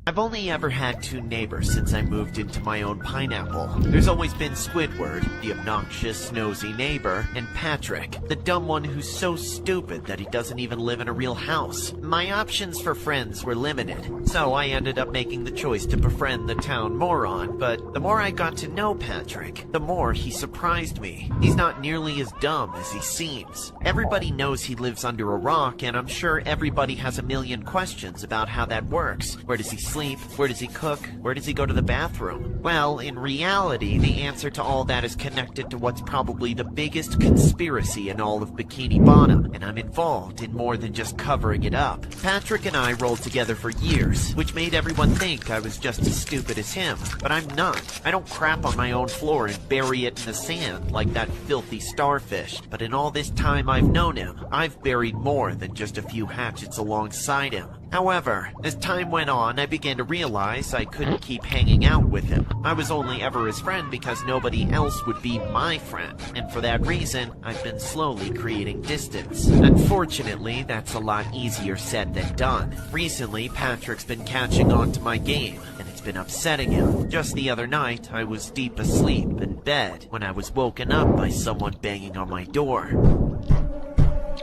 I've only ever had two neighbors since I moved into my own pineapple. There's always been Squidward, the obnoxious, nosy neighbor, and Patrick, the dumb one who's so stupid that he doesn't even live in a real house. My options for friends were limited, so I ended up making the choice to befriend the town moron, but the more I got to know Patrick, the more he surprised me. He's not nearly as dumb as he seems. Everybody knows he lives under a rock, and I'm sure everybody has a million questions about how that works. Where does he sleep? Where does he cook? Where does he go to the bathroom? Well, in reality, the answer to all that is connected to what's probably the biggest conspiracy in all of Bikini Bottom, and I'm involved in more than just covering it up. Patrick and I rolled together for years, which made everyone think I was just as stupid as him, but I'm not. I don't crap on my own floor and bury it in the sand like that filthy starfish, but in all this time I've known him, I've buried more than just a few hatchets alongside him. However, as time went on, I began to realize I couldn't keep hanging out with him. I was only ever his friend because nobody else would be my friend, and for that reason, I've been slowly creating distance. Unfortunately, that's a lot easier said than done. Recently, Patrick's been catching on to my game, and it's been upsetting him. Just the other night, I was deep asleep in bed when I was woken up by someone banging on my door.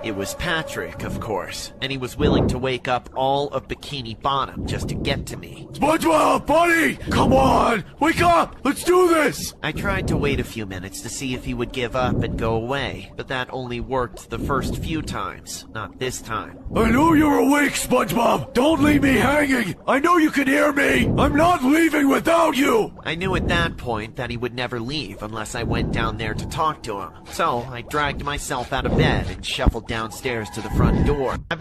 It was Patrick, of course, and he was willing to wake up all of Bikini Bottom just to get to me. SpongeBob, buddy! Come on! Wake up! Let's do this! I tried to wait a few minutes to see if he would give up and go away, but that only worked the first few times, not this time. I know you're awake, SpongeBob! Don't leave me hanging! I know you can hear me! I'm not leaving without you! I knew at that point that he would never leave unless I went down there to talk to him, so I dragged myself out of bed and shuffled downstairs to the front door.